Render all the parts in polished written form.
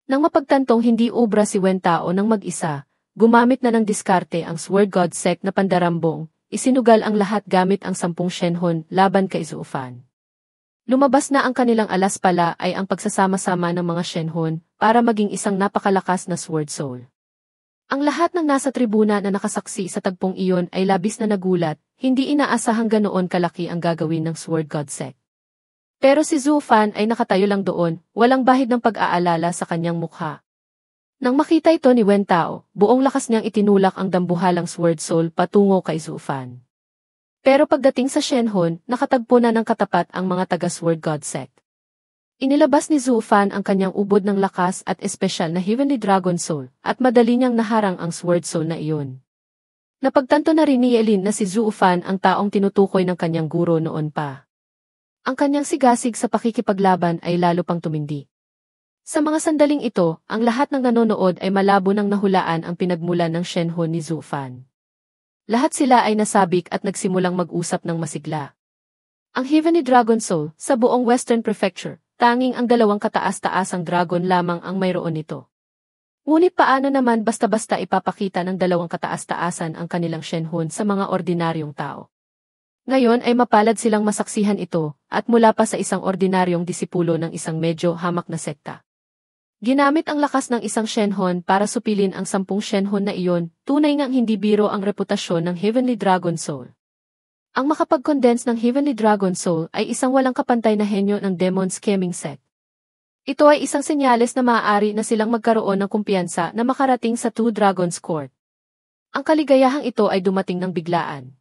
Nang mapagtantong hindi ubra si Wen Tao ng mag-isa, gumamit na ng diskarte ang Sword God Sect na pandarambong, isinugal ang lahat gamit ang 10 Shenhon laban kay Zhou Fan. Lumabas na ang kanilang alas pala ay ang pagsasama-sama ng mga Shenhon para maging isang napakalakas na Sword Soul. Ang lahat ng nasa tribuna na nakasaksi sa tagpong iyon ay labis na nagulat, hindi inaasahang ganoon kalaki ang gagawin ng Sword God Sect. Pero si Zhou Fan ay nakatayo lang doon, walang bahid ng pag-aalala sa kanyang mukha. Nang makita ito ni Wen Tao, buong lakas niyang itinulak ang dambuhalang Sword Soul patungo kay Zhou Fan. Pero pagdating sa Shenhon, nakatagpo na ng katapat ang mga taga-Sword God Sect. Inilabas ni Zhou Fan ang kanyang ubod ng lakas at espesyal na Heavenly Dragon Soul, at madali niyang naharang ang Sword Soul na iyon. Napagtanto na rin ni Yelin na si Zhou Fan ang taong tinutukoy ng kanyang guro noon pa. Ang kanyang sigasig sa pakikipaglaban ay lalo pang tumindi. Sa mga sandaling ito, ang lahat ng nanonood ay malabo nang nahulaan ang pinagmulan ng Shenhon ni Zhou Fan. Lahat sila ay nasabik at nagsimulang mag-usap ng masigla. Ang Heavenly Dragon Soul, sa buong Western Prefecture, tanging ang 2 kataas-taasang dragon lamang ang mayroon nito. Ngunit paano naman basta-basta ipapakita ng 2 kataas-taasan ang kanilang Shenhon sa mga ordinaryong tao? Ngayon ay mapalad silang masaksihan ito, at mula pa sa isang ordinaryong disipulo ng isang medyo hamak na sekta. Ginamit ang lakas ng isang Shenhon para supilin ang 10 Shenhon na iyon, tunay ngang hindi biro ang reputasyon ng Heavenly Dragon Soul. Ang makapag-condense ng Heavenly Dragon Soul ay isang walang kapantay na henyo ng Demon Scheming Sect. Ito ay isang senyales na maaari na silang magkaroon ng kumpiyansa na makarating sa Two Dragons Court. Ang kaligayahang ito ay dumating ng biglaan.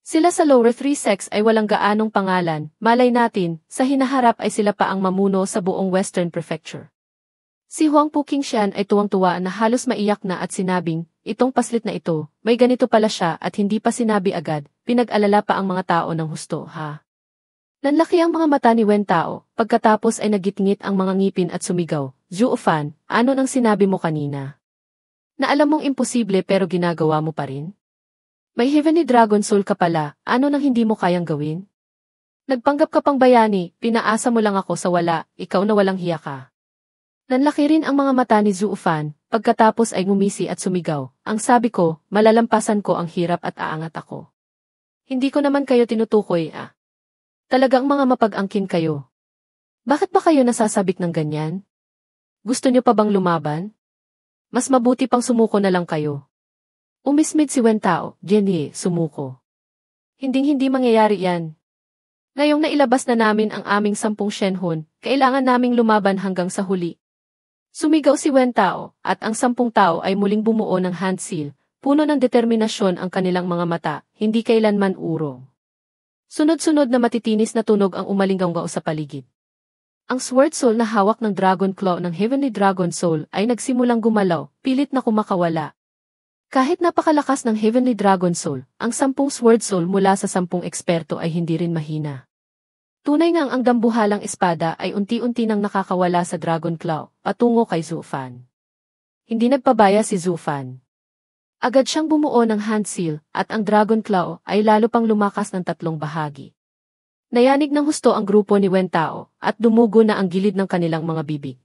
Sila sa lower 3 sects ay walang gaanong pangalan, malay natin, sa hinaharap ay sila pa ang mamuno sa buong Western Prefecture. Si Huang Puqingshan ay tuwang-tuwa na halos maiyak na at sinabing, itong paslit na ito, may ganito pala siya at hindi pa sinabi agad, pinag-alala pa ang mga tao ng husto, ha? Nanlaki ang mga mata ni Wen Tao, pagkatapos ay nagitngit ang mga ngipin at sumigaw, Zhou Fan, ano nang sinabi mo kanina? Na alam mong imposible pero ginagawa mo pa rin? May Heavenly Dragon Soul ka pala, ano nang hindi mo kayang gawin? Nagpanggap ka pang bayani, pinaasa mo lang ako sa wala, ikaw na walang hiya ka. Nanlaki rin ang mga mata ni Zhou Fan, pagkatapos ay ngumisi at sumigaw, ang sabi ko, malalampasan ko ang hirap at aangat ako. Hindi ko naman kayo tinutukoy, ah. Talagang mga mapag-angkin kayo. Bakit ba kayo nasasabik ng ganyan? Gusto niyo pa bang lumaban? Mas mabuti pang sumuko na lang kayo. Umismid si Wen Tao, Jenny, sumuko. Hinding-hindi mangyayari yan. Ngayong nailabas na namin ang aming 10 Shenhon, kailangan naming lumaban hanggang sa huli. Sumigaw si Wen Tao, at ang 10 tao ay muling bumuo ng hand seal, puno ng determinasyon ang kanilang mga mata, hindi kailanman urong. Sunod-sunod na matitinis na tunog ang umalinggaw sa paligid. Ang Sword Soul na hawak ng Dragon Claw ng Heavenly Dragon Soul ay nagsimulang gumalaw, pilit na kumakawala. Kahit napakalakas ng Heavenly Dragon Soul, ang 10 Sword Soul mula sa 10 eksperto ay hindi rin mahina. Tunay ngang ang dambuhalang espada ay unti-unti nang nakakawala sa Dragon Claw, patungo kay Zhou Fan. Hindi nagpabaya si Zhou Fan. Agad siyang bumuo ng hand seal, at ang Dragon Claw ay lalo pang lumakas ng 3 bahagi. Nayanig ng husto ang grupo ni Wen Tao, at dumugo na ang gilid ng kanilang mga bibig.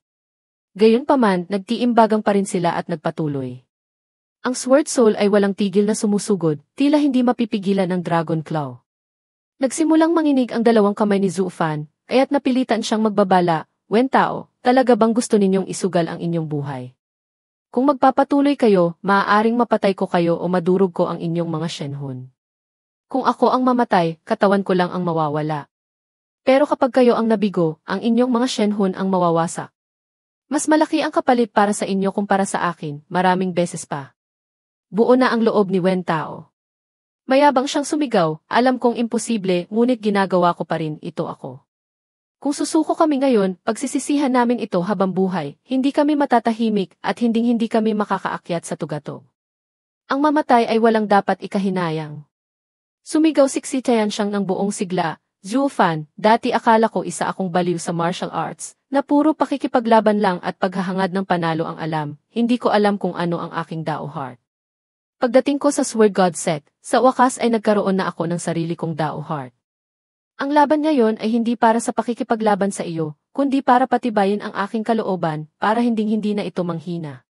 Gayunpaman, nagtiimbagang pa rin sila at nagpatuloy. Ang Sword Soul ay walang tigil na sumusugod, tila hindi mapipigilan ng Dragon Claw. Nagsimulang manginig ang 2 kamay ni Zhou Fan, kaya't napilitan siyang magbabala, Wen Tao, talaga bang gusto ninyong isugal ang inyong buhay? Kung magpapatuloy kayo, maaaring mapatay ko kayo o madurog ko ang inyong mga Shenhon. Kung ako ang mamatay, katawan ko lang ang mawawala. Pero kapag kayo ang nabigo, ang inyong mga Shenhon ang mawawasak. Mas malaki ang kapalit para sa inyo kumpara sa akin, maraming beses pa. Buo na ang loob ni Wen Tao. Mayabang siyang sumigaw, alam kong imposible, ngunit ginagawa ko pa rin, ito ako. Kung susuko kami ngayon, pagsisisihan namin ito habang buhay, hindi kami matatahimik at hinding-hindi kami makakaakyat sa tugatog. Ang mamatay ay walang dapat ikahinayang. Sumigaw siksitayan siyang ng buong sigla, Zhou Fan, dati akala ko isa akong baliw sa martial arts, na puro pakikipaglaban lang at paghahangad ng panalo ang alam, hindi ko alam kung ano ang aking Dao Heart. Pagdating ko sa Sword God Sect, sa wakas ay nagkaroon na ako ng sarili kong Dao Heart. Ang laban ngayon ay hindi para sa pakikipaglaban sa iyo, kundi para patibayin ang aking kalooban, para hinding-hindi na ito manghina.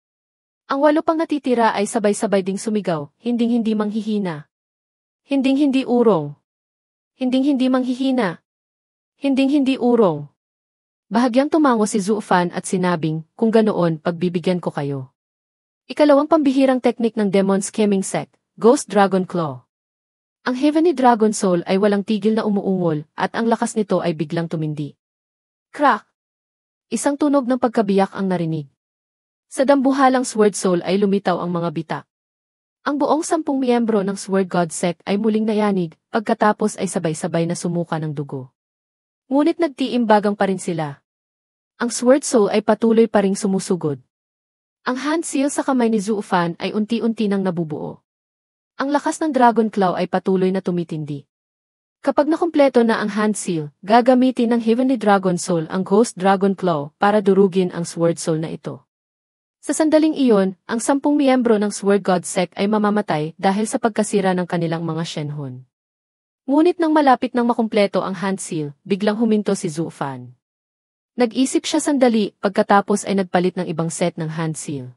Ang 8 pang natitira ay sabay-sabay ding sumigaw, hinding-hindi manghihina. Hinding-hindi urong. Hinding-hindi manghihina. Hinding-hindi urong. Bahagyang tumango si Zufan at sinabing, kung ganoon, pagbibigyan ko kayo. Ikalawang pambihirang teknik ng Demon Scheming Sect, Ghost Dragon Claw. Ang Heavenly Dragon Soul ay walang tigil na umuungol at ang lakas nito ay biglang tumindi. Crack! Isang tunog ng pagkabiyak ang narinig. Sa dambuhalang Sword Soul ay lumitaw ang mga bitak. Ang buong 10 miyembro ng Sword God Sect ay muling nayanig, pagkatapos ay sabay-sabay na sumuka ng dugo. Ngunit nagtiimbagang pa rin sila. Ang Sword Soul ay patuloy pa ring sumusugod. Ang hand seal sa kamay ni Zufan ay unti-unti nang nabubuo. Ang lakas ng Dragon Claw ay patuloy na tumitindi. Kapag nakumpleto na ang hand seal, gagamitin ng Heavenly Dragon Soul ang Ghost Dragon Claw para durugin ang Sword Soul na ito. Sa sandaling iyon, ang 10 miyembro ng Sword God Sect ay mamamatay dahil sa pagkasira ng kanilang mga Shenhun. Ngunit nang malapit nang makumpleto ang hand seal, biglang huminto si Zufan. Nag-isip siya sandali, pagkatapos ay nagpalit ng ibang set ng hand seal.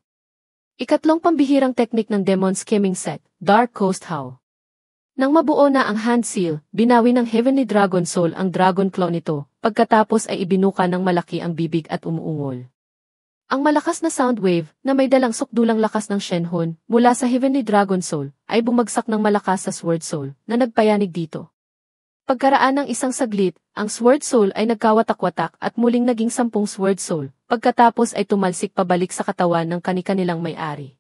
Ikatlong pambihirang teknik ng Demon Scheming Sect, Dark Coast How. Nang mabuo na ang hand seal, binawi ng Heavenly Dragon Soul ang Dragon Claw nito, pagkatapos ay ibinuka ng malaki ang bibig at umuungol. Ang malakas na sound wave, na may dalang sukdulang lakas ng Shenhun, mula sa Heavenly Dragon Soul, ay bumagsak ng malakas sa Sword Soul, na nagpayanig dito. Pagkaraan ng isang saglit, ang Sword Soul ay nagkawatak-watak at muling naging 10 Sword Soul, pagkatapos ay tumalsik pabalik sa katawan ng kani-kanilang may-ari.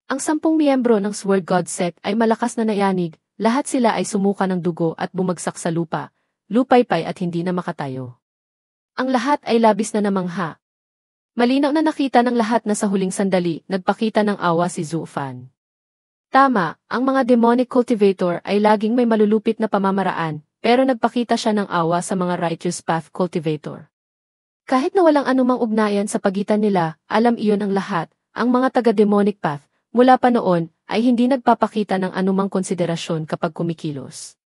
Ang 10 miyembro ng Sword God Sect ay malakas na nayanig, lahat sila ay sumuka ng dugo at bumagsak sa lupa, lupaypay at hindi na makatayo. Ang lahat ay labis na namangha. Malinaw na nakita ng lahat na sa huling sandali, nagpakita ng awa si Zufan. Tama, ang mga demonic cultivator ay laging may malulupit na pamamaraan, pero nagpakita siya ng awa sa mga righteous path cultivator. Kahit na walang anumang ugnayan sa pagitan nila, alam iyon ang lahat, ang mga taga-demonic path, mula pa noon, ay hindi nagpapakita ng anumang konsiderasyon kapag kumikilos.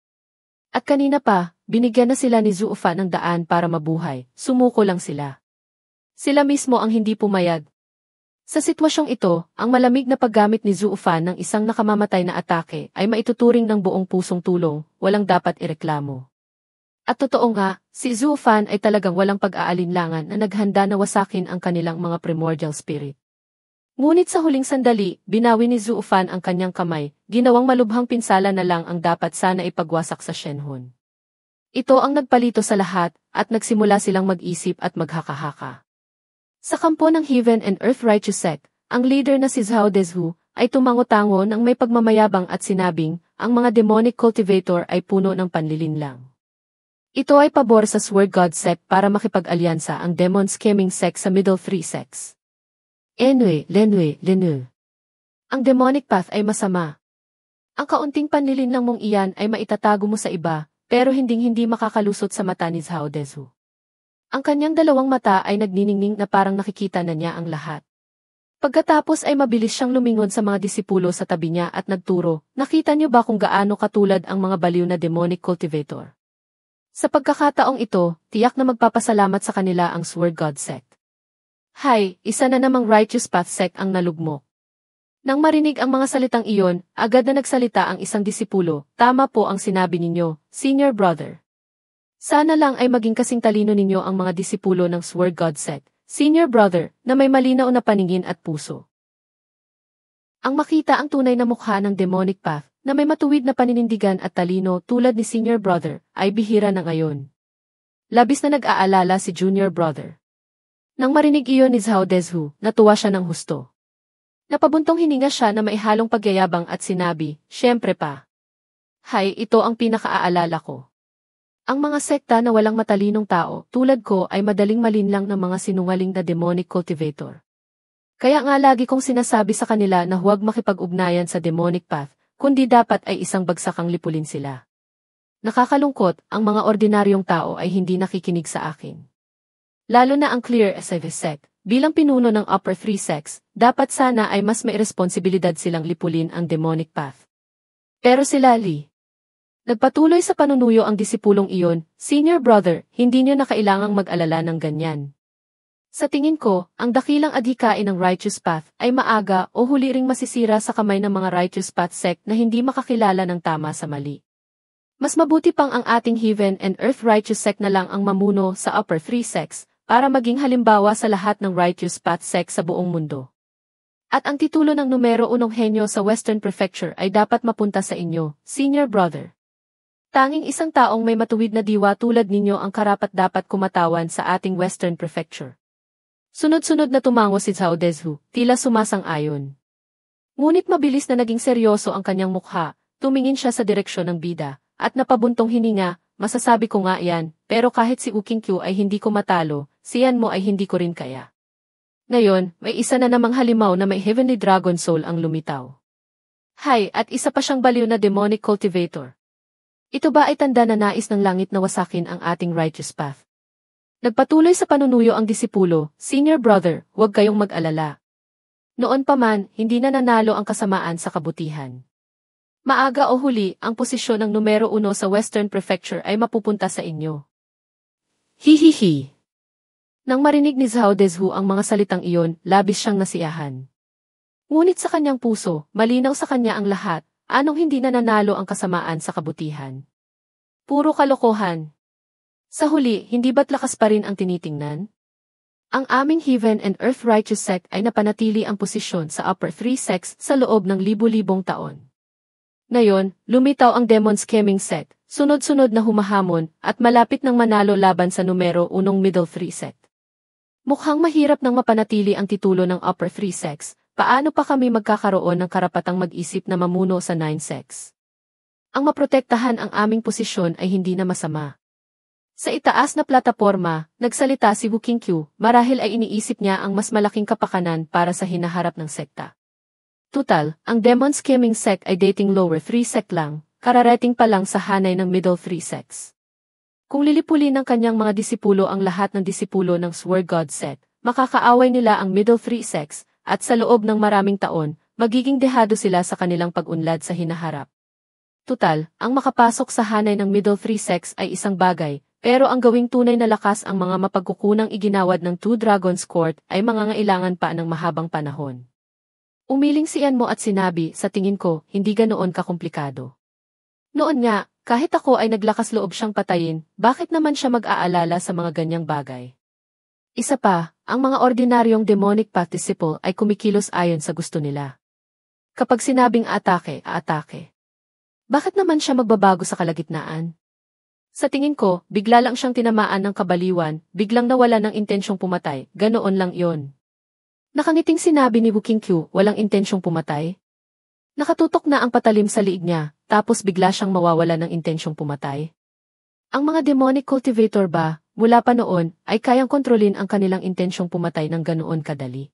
At kanina pa, binigyan na sila ni Zufan ng daan para mabuhay, sumuko lang sila. Sila mismo ang hindi pumayag. Sa sitwasyong ito, ang malamig na paggamit ni Zufan ng isang nakamamatay na atake ay maituturing ng buong pusong tulong, walang dapat ireklamo. At totoo nga, si Zufan ay talagang walang pag-aalinlangan na naghanda na wasakin ang kanilang mga primordial spirit. Ngunit sa huling sandali, binawi ni Zufan ang kanyang kamay, ginawang malubhang pinsala na lang ang dapat sana ipagwasak sa Shenhun. Ito ang nagpalito sa lahat, at nagsimula silang mag-isip at maghaka-haka. Sa kampo ng Heaven and Earth Righteous Sect, ang leader na si Zhao Dezhu ay tumango-tango ng may pagmamayabang at sinabing, ang mga demonic cultivator ay puno ng panlilinlang. Ito ay pabor sa Sword God Sect para makipag-alyansa ang Demon Scheming Sect sa Middle Three Sects. Lenue. Ang demonic path ay masama. Ang kaunting panlilinlang mong iyan ay maitatago mo sa iba, pero hinding-hindi makakalusot sa mata ni Zhao Dezhu. Ang kanyang dalawang mata ay nagniningning na parang nakikita na niya ang lahat. Pagkatapos ay mabilis siyang lumingon sa mga disipulo sa tabi niya at nagturo, nakita niyo ba kung gaano katulad ang mga baliw na demonic cultivator? Sa pagkakataong ito, tiyak na magpapasalamat sa kanila ang Sword God Sect. Hay, isa na namang Righteous Path Sect ang nalugmok. Nang marinig ang mga salitang iyon, agad na nagsalita ang isang disipulo, tama po ang sinabi ninyo, Senior Brother. Sana lang ay maging kasing talino ninyo ang mga disipulo ng Sword God Sect, Senior Brother, na may malinaw na paningin at puso. Ang makita ang tunay na mukha ng demonic path, na may matuwid na paninindigan at talino tulad ni Senior Brother, ay bihira na ngayon. Labis na nag-aalala si Junior Brother. Nang marinig iyon ni Zhao Dezhu, natuwa siya ng husto. Napabuntong hininga siya na may halong pagyayabang at sinabi, Siyempre pa. Hay, ito ang pinakaaalala ko. Ang mga sekta na walang matalinong tao, tulad ko ay madaling malinlang ng mga sinungaling na demonic cultivator. Kaya nga lagi kong sinasabi sa kanila na huwag makipag-ugnayan sa demonic path, kundi dapat ay isang bagsakang lipulin sila. Nakakalungkot, ang mga ordinaryong tao ay hindi nakikinig sa akin. Lalo na ang Clear Service Sect, bilang pinuno ng Upper Three Sects, dapat sana ay mas may responsibilidad silang lipulin ang demonic path. Pero sila Li. Nagpatuloy sa panunuyo ang disipulong iyon, Senior Brother, hindi niyo na kailangang mag-alala ng ganyan. Sa tingin ko, ang dakilang adhikain ng Righteous Path ay maaga o huli ring masisira sa kamay ng mga Righteous Path sect na hindi makakilala ng tama sa mali. Mas mabuti pang ang ating Heaven and Earth Righteous sect na lang ang mamuno sa Upper Three sects para maging halimbawa sa lahat ng Righteous Path sect sa buong mundo. At ang titulo ng numero 1 henyo sa Western Prefecture ay dapat mapunta sa inyo, Senior Brother. Tanging isang taong may matuwid na diwa tulad ninyo ang karapat-dapat kumatawan sa ating Western Prefecture. Sunod-sunod na tumango si Zhao Dezhu, tila sumasang-ayon. Ngunit mabilis na naging seryoso ang kanyang mukha, tumingin siya sa direksyon ng bida, at napabuntong hininga, masasabi ko nga yan, pero kahit si Ukingkyu ay hindi ko matalo, siyan mo ay hindi ko rin kaya. Ngayon, may isa na namang halimaw na may Heavenly Dragon Soul ang lumitaw. Hay, at isa pa siyang baliw na Demonic Cultivator. Ito ba ay tanda na nais ng langit na wasakin ang ating Righteous Path? Nagpatuloy sa panunuyo ang disipulo, Senior Brother, huwag kayong mag-alala. Noon pa man, hindi na nanalo ang kasamaan sa kabutihan. Maaga o huli, ang posisyon ng numero 1 sa Western Prefecture ay mapupunta sa inyo. Hihihi. Nang marinig ni Zhao Dezhu ang mga salitang iyon, labis siyang nasiyahan. Ngunit sa kanyang puso, malinaw sa kanya ang lahat, anong hindi na nanalo ang kasamaan sa kabutihan. Puro kalokohan. Sa huli, hindi ba't lakas pa rin ang tinitingnan? Ang aming Heaven and Earth Righteous sect ay napanatili ang posisyon sa Upper Three sects sa loob ng libu-libong taon. Ngayon, lumitaw ang Demon Scheming sect, sunod-sunod na humahamon, at malapit ng manalo laban sa numero 1 Middle Three sect. Mukhang mahirap nang mapanatili ang titulo ng Upper Three sects, paano pa kami magkakaroon ng karapatang mag-isip na mamuno sa 9 sects? Ang maprotektahan ang aming posisyon ay hindi na masama. Sa itaas na plataporma, nagsalita si Ukingkyu, marahil ay iniisip niya ang mas malaking kapakanan para sa hinaharap ng sekta. Tutal, ang Demon Scheming sect ay dating lower 3 sect lang, kararating pa lang sa hanay ng middle 3 sects. Kung lilipulin ng kanyang mga disipulo ang lahat ng disipulo ng Sword God sect, makakaaway nila ang middle 3 sects, at sa loob ng maraming taon, magiging dehado sila sa kanilang pag-unlad sa hinaharap. Tutal, ang makapasok sa hanay ng middle 3 sects ay isang bagay, pero ang gawing tunay na lakas ang mga mapagkukunang iginawad ng Two Dragons Court ay mangangailangan pa ng mahabang panahon. Umiling si Anmo at sinabi, sa tingin ko, hindi ganoon kakomplikado. Noon nga, kahit ako ay naglakas loob siyang patayin, bakit naman siya mag-aalala sa mga ganyang bagay? Isa pa, ang mga ordinaryong demonic participle ay kumikilos ayon sa gusto nila. Kapag sinabing atake, aatake. Bakit naman siya magbabago sa kalagitnaan? Sa tingin ko, bigla lang siyang tinamaan ng kabaliwan, biglang nawala ng intensyong pumatay, ganoon lang yon. Nakangiting sinabi ni Ukingkyu, walang intensyong pumatay? Nakatutok na ang patalim sa liig niya, tapos bigla siyang mawawala ng intensyong pumatay? Ang mga demonic cultivator ba, mula pa noon, ay kayang kontrolin ang kanilang intensyong pumatay ng ganoon kadali?